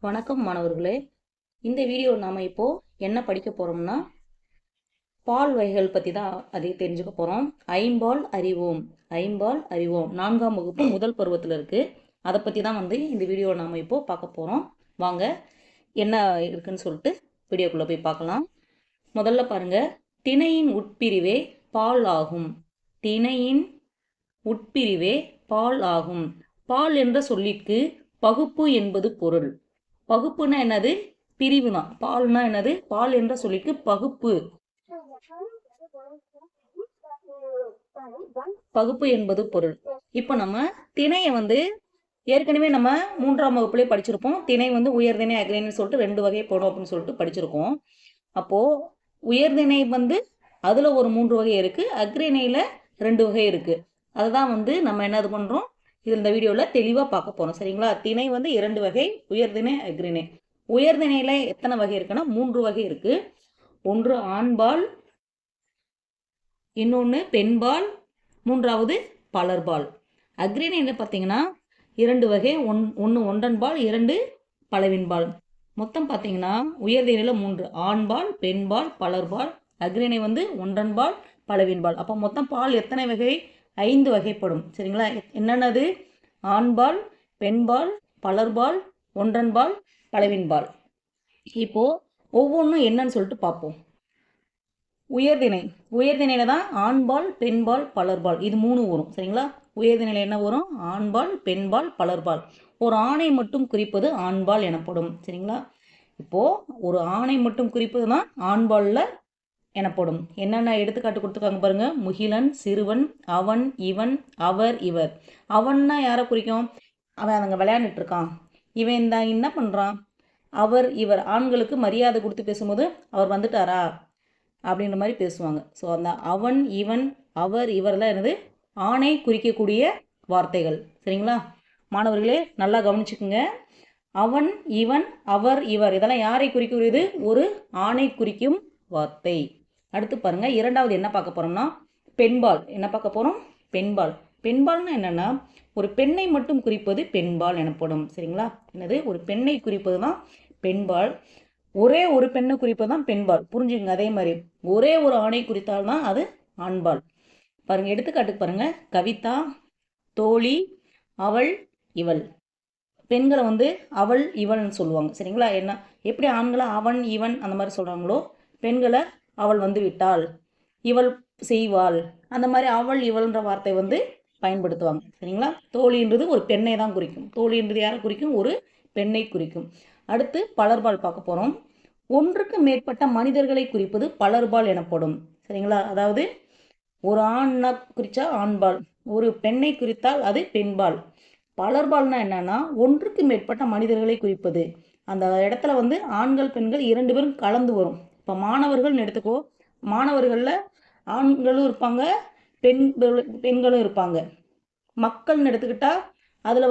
வணக்கம் மாணவர்களே. இந்த வீடியோ நாம இப்போ என்ன படிக்க போறோம்னா பால் வகைகள் பத்தி தான் அதை தெரிஞ்சுக்க போறோம். ஐம்பால் அறிவோம். ஐம்பால் அறிவோம் 4ஆம் வகுப்பு முதல் பருவத்தில் இருக்கு. அதை பத்தி தான் இந்த வீடியோ நாம இப்போ பார்க்க போறோம். வாங்க என்ன இருக்குன்னு சொல்லிட்டு வீடியோக்குள்ள போய் பார்க்கலாம். முதல்ல பாருங்க, திணையின் உட்பிரிவே பால் ஆகும். திணையின் உட்பிரிவே பால் ஆகும். பால் என்ற சொல்லிற்கு பகுப்பு என்பது பொருள். பகுப்புனா என்னது? பிரிவு தான். பால்னா என்னது? பால் என்ற சொல்லிக்கு பகுப்பு. பகுப்பு என்பது பொருள். இப்ப நம்ம திணையை ஏற்கனவே நம்ம 3ஆம் வகுப்புலயே படிச்சிருப்போம். திணை உயர்திணை அக்ரிணைன்னு சொல்லிட்டு 2 வகை போடும் அப்படின்னு சொல்லிட்டு படிச்சிருக்கோம். அப்போ உயர்திணை அதுல ஒரு 3 வகை இருக்கு, அக்ரிணையில 2 வகை இருக்கு. அதுதான் நம்ம என்னது பண்றோம், இது இந்த வீடியோவில் தெளிவாக பார்க்க போகிறோம். சரிங்களா? திணை 2 வகை, உயர்திணை அக்ரிணை. உயர்திணையில் எத்தனை வகை இருக்குன்னா 3 வகை இருக்கு. ஒன்று ஆண்பால், இன்னொன்று பெண்பால், மூன்றாவது பலர்பால். அக்ரிணையில் பார்த்தீங்கன்னா 2 வகை, ஒன்று ஒன்றன்பால், 2 பலவின்பால். மொத்தம் பார்த்தீங்கன்னா உயர்திணையில் 3, ஆண்பால், பெண்பால், பலர்பால். அக்ரிணை ஒன்றன்பால், பலவின்பால். அப்போ மொத்தம் பால் எத்தனை வகை? 5 வகைப்படும். சரிங்களா? என்னென்னது? ஆண்பால், பெண்பால், பலர்பால், ஒன்றன்பால், பலவின்பால். இப்போ ஒவ்வொன்றும் என்னன்னு சொல்லிட்டு பார்ப்போம். உயர்திணை. உயர்திணையில தான் ஆண்பால், பெண்பால், பலர்பால் இது 3 வரும். சரிங்களா? உயர்திணையில என்ன வரும்? ஆண்பால், பெண்பால், பலர்பால். ஒரு ஆணை மட்டும் குறிப்பது ஆண்பால் எனப்படும். சரிங்களா? இப்போ ஒரு ஆணை மட்டும் குறிப்பது தான் ஆண்பால்ல எனப்படும். என்னென்ன எடுத்துக்காட்டு கொடுத்துருக்காங்க பாருங்க. முகிலன், சிறுவன், அவன், இவன், அவர், இவர். அவன்னா யாரை குறிக்கும்? அவன் அங்கே விளையாண்டுட்டு இருக்கான். இவன் என்ன பண்ணுறான்? அவர், இவர். ஆண்களுக்கு மரியாதை கொடுத்து பேசும்போது அவர் வந்துட்டாரா அப்படின்ற மாதிரி பேசுவாங்க. ஸோ அந்த அவன், இவன், அவர், இவரெல்லாம் என்னது? ஆணை குறிக்கக்கூடிய வார்த்தைகள். சரிங்களா மாணவர்களே? நல்லா கவனிச்சுக்குங்க. அவன், இவன், அவர், இவர் இதெல்லாம் யாரை குறிக்கூடியது? ஒரு ஆணை குறிக்கும் வார்த்தை. அடுத்து பாருங்க, இரண்டாவது என்ன பார்க்க போறோம்னா பெண்பால். என்ன பார்க்க போறோம்? பெண்பால். பெண்பால்னா என்னன்னா ஒரு பெண்ணை மட்டும் குறிப்பது பெண்பால் எனப்படும். சரிங்களா? என்னது? ஒரு பெண்ணை குறிப்பது தான் பெண்பால். ஒரே ஒரு பெண்ணை குறிப்பது தான் பெண்பால். புரிஞ்சுங்க. அதே மாதிரி ஒரே ஒரு ஆணை குறித்தால் தான் அது ஆண்பால். பாருங்க, எடுத்துக்காட்டுக்கு பாருங்க. கவிதா, தோழி, அவள், இவள். பெண்களை அவள், இவள்னு சொல்லுவாங்க. சரிங்களா? என்ன எப்படி ஆண்களை அவன், இவன் அந்த மாதிரி சொல்றாங்களோ, பெண்களை அவள் விட்டாள், இவள் செய்வாள், அந்த மாதிரி அவள், இவள்ன்ற வார்த்தை பயன்படுத்துவாங்க. சரிங்களா? தோழின்றது ஒரு பெண்ணை தான் குறிக்கும். தோழின்றது யாரை குறிக்கும்? ஒரு பெண்ணை குறிக்கும். அடுத்து பலர்பால் பார்க்க போறோம். ஒன்றுக்கு மேற்பட்ட மனிதர்களை குறிப்பது பலர்பால் எனப்படும். சரிங்களா? அதாவது ஒரு ஆணை குறிச்சா ஆண்பால், ஒரு பெண்ணை குறித்தால் அது பெண்பால். பலர்பால்னா என்னன்னா ஒன்றுக்கு மேற்பட்ட மனிதர்களை குறிப்பது. அந்த இடத்துல ஆண்கள், பெண்கள் 2 பேரும் கலந்து வரும். இப்போ மாணவர்கள்னு எடுத்துக்கோ. மாணவர்களில் ஆண்களும் இருப்பாங்க, பெண்களும் இருப்பாங்க. மக்கள்னு எடுத்துக்கிட்டா அதில்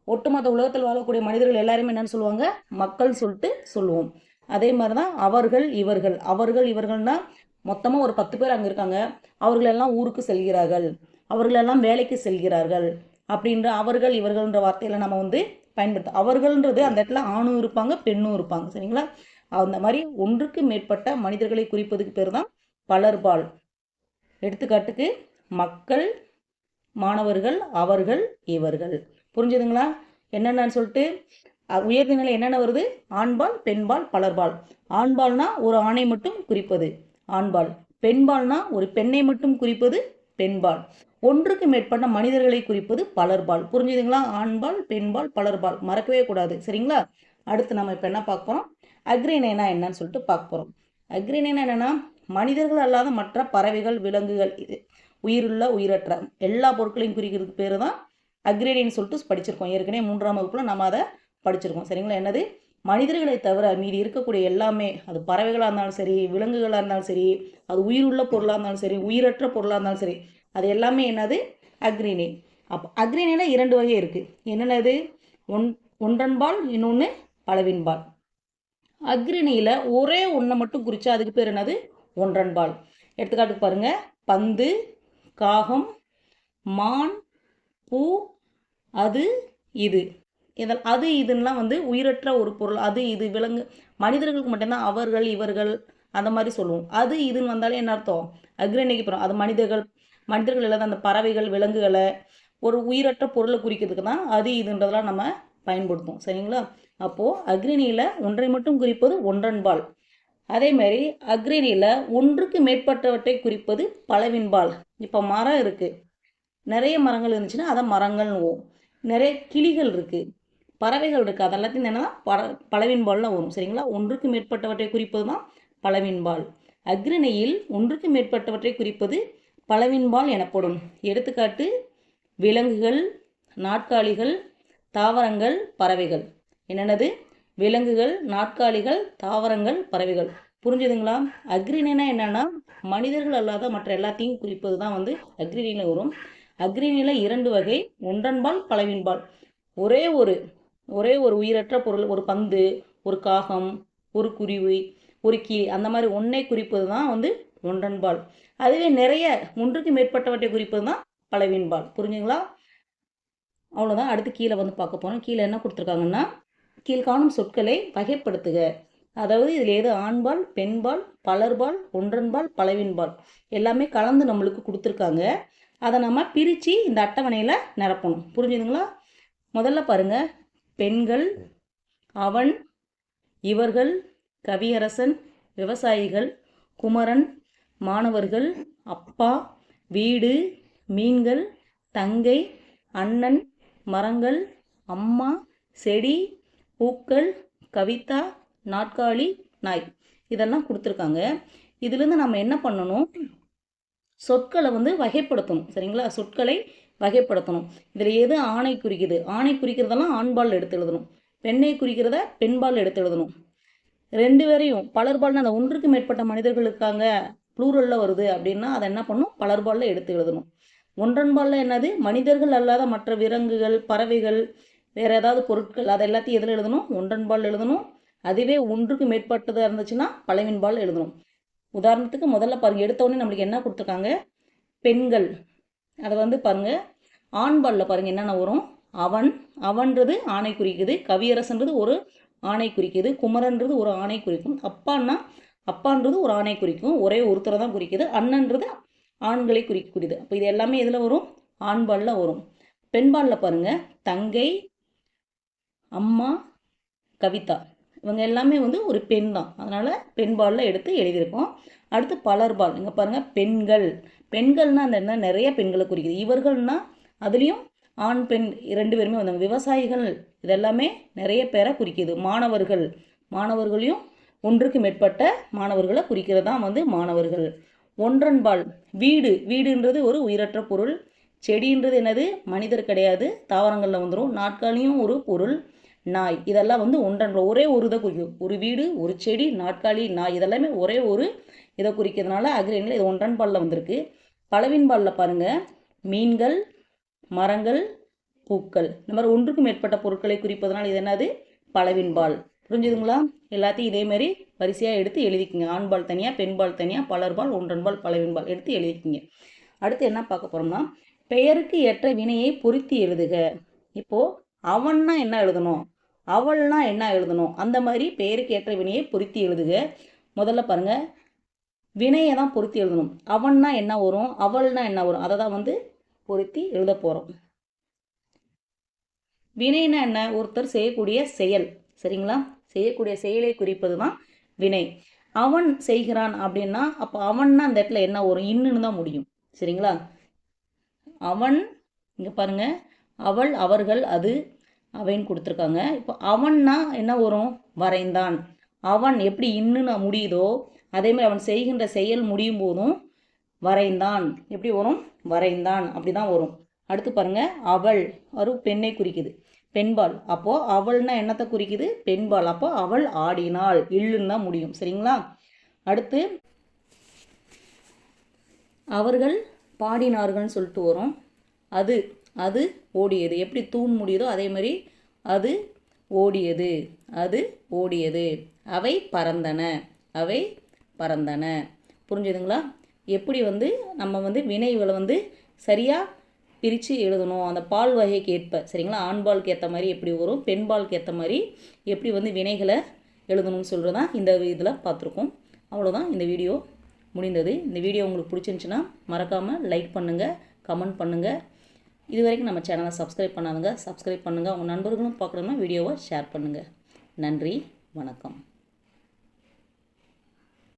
ஒட்டுமொத்த உலகத்தில் வாழக்கூடிய மனிதர்கள் எல்லாருமே என்னன்னு சொல்லுவாங்க? மக்கள் சொல்லிட்டு சொல்லுவோம். அதே மாதிரி தான் அவர்கள், இவர்கள். அவர்கள், இவர்கள்னா மொத்தமாக ஒரு 10 பேர் அங்கே இருக்காங்க. அவர்களெல்லாம் ஊருக்கு செல்கிறார்கள், அவர்களெல்லாம் வேலைக்கு செல்கிறார்கள் அப்படின்ற அவர்கள், இவர்கள்ன்ற வார்த்தையில நம்ம பயன்படுத்த. அவர்கள்ன்றது அந்த இடத்துல ஆணும் இருப்பாங்க, பெண்ணும் இருப்பாங்க. சரிங்களா? அந்த மாதிரி ஒன்றுக்கு மேற்பட்ட மனிதர்களை குறிப்பதுக்கு பேர் தான் பலர்பால். எடுத்துக்காட்டுக்கு மக்கள், மாணவர்கள், அவர்கள், இவர்கள். புரிஞ்சுதுங்களா என்னென்னு சொல்லிட்டு? உயர்திணையில் என்னென்ன வருது? ஆண்பால், பெண்பால், பலர்பால். ஆண்பால்னா ஒரு ஆணை மட்டும் குறிப்பது ஆண்பால். பெண்பால்னா ஒரு பெண்ணை மட்டும் குறிப்பது பெண்பால். ஒன்றுக்கு மேற்பட்ட மனிதர்களை குறிப்பது பலர்பால். புரிஞ்சுதுங்களா? ஆண்பால், பெண்பால், பலர்பால் மறக்கவே கூடாது. சரிங்களா? அடுத்து நம்ம இப்போ என்ன பார்க்க போறோம்? அக்ரிணைனா என்னன்னு சொல்லிட்டு பார்க்க போறோம். அக்ரிணைனா என்னன்னா மனிதர்கள் அல்லாத மற்ற பறவைகள், விலங்குகள், உயிருள்ள, உயிரற்ற எல்லா பொருட்களையும் குறிக்கிறதுக்கு பேரு தான் அக்ரிணைன்னு சொல்லிட்டு படிச்சிருக்கோம். ஏற்கனவே 3ஆம் வகுப்புல நம்ம அதை படிச்சிருக்கோம். சரிங்களா? என்னது? மனிதர்களை தவிர மீதி இருக்கக்கூடிய எல்லாமே, அது பறவைகளாக இருந்தாலும் சரி, விலங்குகளாக இருந்தாலும் சரி, அது உயிருள்ள பொருளாக இருந்தாலும் சரி, உயிரற்ற பொருளாக இருந்தாலும் சரி, அது எல்லாமே என்னது? அக்ரிணை. அப்போ அக்ரிணையில் 2 வகை இருக்குது. என்னென்னது? ஒன்றன்பால், இன்னொன்று பலவின்பால். அக்ரிணையில் ஒரே ஒன்றை மட்டும் குறிச்சா அதுக்கு பேர் என்னது? ஒன்றன்பால். எடுத்துக்காட்டுக்கு பாருங்க. பந்து, காகம், மான், பூ, அது, இது. அது இதுன்னெலாம் வந்து உயிரற்ற ஒரு பொருள். அது இது விலங்கு மனிதர்களுக்கு மட்டும்தான் அவர்கள் இவர்கள் அந்த மாதிரி சொல்லுவோம். அது இதுன்னு வந்தாலே என்ன அர்த்தம்? அக்ரணிக்கு போகிறோம். அது மனிதர்கள் இல்லாத அந்த பறவைகள் விலங்குகளை ஒரு உயிரற்ற பொருளை குறிக்கிறதுக்கு தான் அது இதுன்றதெல்லாம் நம்ம பயன்படுத்தும். சரிங்களா? அப்போது அக்ரிணியில் ஒன்றை மட்டும் குறிப்பது ஒன்றன்பால். அதேமாதிரி அக்ரிணியில் ஒன்றுக்கு மேற்பட்டவற்றை குறிப்பது பலவின்பால். இப்போ மரம் இருக்குது, நிறைய மரங்கள் இருந்துச்சுன்னா அதை மரங்கள்னு நிறைய கிளிகள் இருக்குது, பறவைகள் இருக்குது, அதெல்லாத்தையும் என்னன்னா பலவின்பால்லாம் வரும். சரிங்களா? ஒன்றுக்கு மேற்பட்டவற்றை குறிப்பது தான் பலவின்பால். அக்ரிணையில் ஒன்றுக்கு மேற்பட்டவற்றை குறிப்பது பலவின்பால் எனப்படும். எடுத்துக்காட்டு விலங்குகள், நாட்காலிகள், தாவரங்கள், பறவைகள். என்னென்னது? விலங்குகள், நாட்காலிகள், தாவரங்கள், பறவைகள். புரிஞ்சுதுங்களா? அக்ரிணைனா என்னென்னா மனிதர்கள் அல்லாத மற்ற எல்லாத்தையும் குறிப்பது தான் வந்து அக்ரிணையில் வரும். அக்ரிணையில் 2 வகை, ஒன்றன்பால், பலவின்பால். ஒரே ஒரு உயிரற்ற பொருள், ஒரு பந்து, ஒரு காகம், ஒரு குருவி, ஒரு கிளி, அந்த மாதிரி ஒன்றை குறிப்பது தான் வந்து ஒன்றன்பால். அதுவே நிறைய ஒன்றுக்கு மேற்பட்டவற்றை குறிப்பது தான் பலவின்பால். புரிஞ்சுங்களா? அவ்வளோதான். அடுத்து கீழே வந்து பார்க்க போகிறோம். கீழே என்ன கொடுத்துருக்காங்கன்னா, கீழ்காணும் சொற்களை வகைப்படுத்துக. அதாவது இதில் எது ஆண்பால், பெண்பால், பலர்பால், ஒன்றன்பால், பலவின்பால் எல்லாமே கலந்து நம்மளுக்கு கொடுத்துருக்காங்க. அதை நம்ம பிரித்து இந்த அட்டவணையில் நிரப்பணும். புரிஞ்சுதுங்களா? முதல்ல பாருங்க, பெண்கள், அவன், இவர்கள், கவியரசன், விவசாயிகள், குமரன், மாணவர்கள், அப்பா, வீடு, மீன்கள், தங்கை, அண்ணன், மரங்கள், அம்மா, செடி, பூக்கள், கவிதா, நாட்காலி, நாய், இதெல்லாம் கொடுத்துருக்காங்க. இதுலேருந்து நம்ம என்ன பண்ணணும்? சொற்களை வந்து வகைப்படுத்தணும். சரிங்களா? சொற்களை வகைப்படுத்தணும். இதில் எது ஆணை குறிக்குது? ஆணை குறிக்கிறதெல்லாம் ஆண்பால் எடுத்து எழுதணும். பெண்ணை குறிக்கிறத பெண்பால் எடுத்து எழுதணும். 2 பேரையும் பலர்பால்னு அந்த ஒன்றுக்கு மேற்பட்ட மனிதர்கள் இருக்காங்க, ப்ளூரலில் வருது அப்படின்னா அதை என்ன பண்ணணும்? பலர்பாலில் எடுத்து எழுதணும். ஒன்றன்பாலில் என்னது? மனிதர்கள் அல்லாத மற்ற விலங்குகள், பறவைகள், வேறு ஏதாவது பொருட்கள், அதை எல்லாத்தையும் எதில் எழுதணும்? ஒன்றன்பால் எழுதணும். அதுவே ஒன்றுக்கு மேற்பட்டதாக இருந்துச்சுன்னா பலவின்பால் எழுதணும். உதாரணத்துக்கு முதல்ல பாருங்கள், எடுத்தோடனே நம்மளுக்கு என்ன கொடுத்துருக்காங்க? பெண்கள். அதை வந்து பாருங்கள், ஆண்பாலில் பாருங்கள் என்னென்ன வரும்? அவன், அவன்றது ஆணை குறிக்குது. கவியரசன்றது ஒரு ஆணை குறிக்குது. குமரன்றது ஒரு ஆணை குறிக்கும். அப்பான்றது ஒரு ஆணை குறிக்கும், ஒரே ஒருத்தரை தான் குறிக்குது. அண்ணன்றது ஆண்களை குறிக்கக்கூடியது. அப்போ இது எல்லாமே எதில் வரும்? ஆண்பாலில் வரும். பெண்பாலில் பாருங்கள், தங்கை, அம்மா, கவிதா, இவங்க எல்லாமே வந்து ஒரு பெண் தான். அதனால் பெண்பாலில் எடுத்து எழுதியிருக்கோம். அடுத்து பலர்பால். இங்கே பாருங்கள், பெண்கள். பெண்கள்னால் அந்த என்ன? நிறைய பெண்களை குறிக்குது. இவர்கள்னால் அதுலேயும் ஆண் பெண் 2 பேருமே வந்தாங்க. விவசாயிகள், இதெல்லாமே நிறைய பேரை குறிக்குது. மாணவர்களையும் ஒன்றுக்கு மேற்பட்ட மாணவர்களை குறிக்கிறது தான் வந்து மாணவர்கள். ஒன்றன்பால். வீடுன்றது ஒரு உயிரற்ற பொருள். செடின்றது என்னது? மனிதர் கிடையாது, தாவரங்களில் வந்துடும். நாட்காலியும் ஒரு பொருள். நாய், இதெல்லாம் வந்து ஒன்றன்பால். ஒரே ஒரு இதை குறிக்கும். ஒரு வீடு, ஒரு செடி, நாட்காலி, நாய், இதெல்லாமே ஒரே ஒரு இதை குறிக்கிறதுனால அக்ரிணையில் இது ஒன்றன்பாலில் வந்திருக்கு. பலவின்பாலில் பாருங்கள், மீன்கள், மரங்கள், பூக்கள், இந்த மாதிரி ஒன்றுக்கு மேற்பட்ட பொருட்களை குறிப்பதனால் இது என்னது? பலவின்பால். புரிஞ்சுதுங்களா? எல்லாத்தையும் இதேமாரி வரிசையாக எடுத்து எழுதிக்கிங்க. ஆண்பால் தனியாக, பெண்பால் தனியாக, பலர்பால், ஒன்றன்பால், பலவின்பால் எடுத்து எழுதிக்கிங்க. அடுத்து என்ன பார்க்க போகிறோம்னா, பெயருக்கு ஏற்ற வினையை பொருத்தி எழுதுக. இப்போது அவன்னா என்ன எழுதணும், அவள்னா என்ன எழுதணும், அந்த மாதிரி பெயருக்கு ஏற்ற வினையை பொருத்தி எழுதுக. முதல்ல பாருங்கள், வினையை தான் பொருத்தி எழுதணும். அவன்னா என்ன வரும், அவள்னா என்ன வரும், அதை தான் வந்து பொருத்தி எழுத போகிறோம். வினைனா என்ன? ஒருத்தர் செய்யக்கூடிய செயல். சரிங்களா? செய்யக்கூடிய செயலை குறிப்பது தான் வினை. அவன் செய்கிறான் அப்படின்னா அப்போ அவன்னா அந்த இடத்துல என்ன வரும்? இன்னுன்னு தான் முடியும். சரிங்களா? அவன், இங்கே பாருங்கள், அவள், அவர்கள், அது, அவைன்னு கொடுத்துருக்காங்க. இப்போ அவன்னா என்ன வரும்? வரைந்தான். அவன் எப்படி இன்னுன்னு முடியுதோ அதேமாதிரி அவன் செய்கின்ற செயல் முடியும் போதும் வரைந்தான் எப்படி வரும்? வரைந்தான், அப்படி தான் வரும். அடுத்து பாருங்கள், அவள் ஒரு பெண்ணை குறிக்குது, பெண்பால். அப்போது அவள்னா என்னத்தை குறிக்குது? பெண்பால். அப்போ அவள் ஆடினாள், இல்லுன்னு தான் முடியும். சரிங்களா? அடுத்து அவர்கள் பாடினார்கள்னு சொல்லிட்டு வரும். அது ஓடியது. எப்படி தூண் முடியுதோ அதே மாதிரி அது ஓடியது. அவை பறந்தன. புரிஞ்சுதுங்களா? எப்படி வந்து நம்ம வந்து வினைகளை வந்து சரியாக பிரித்து எழுதணும். அந்த பால் வகைக்கு ஏற்ப சரிங்களா, ஆண்பாலுக்கு ஏற்ற மாதிரி எப்படி வரும், பெண்பாலுக்கு ஏற்ற மாதிரி எப்படி வந்து வினைகளை எழுதணும்னு சொல்கிறது தான் இந்த இதில் பார்த்துருக்கோம். அவ்வளோதான், இந்த வீடியோ முடிந்தது. இந்த வீடியோ உங்களுக்கு பிடிச்சிருந்துச்சுன்னா மறக்காமல் லைக் பண்ணுங்கள், கமெண்ட் பண்ணுங்கள். இது வரைக்கும் நம்ம சேனலை சப்ஸ்கிரைப் பண்ணாதுங்க, சப்ஸ்கிரைப் பண்ணுங்கள். உங்கள் நண்பர்களும் பார்க்கணுன்னா வீடியோவை ஷேர் பண்ணுங்கள். நன்றி, வணக்கம்.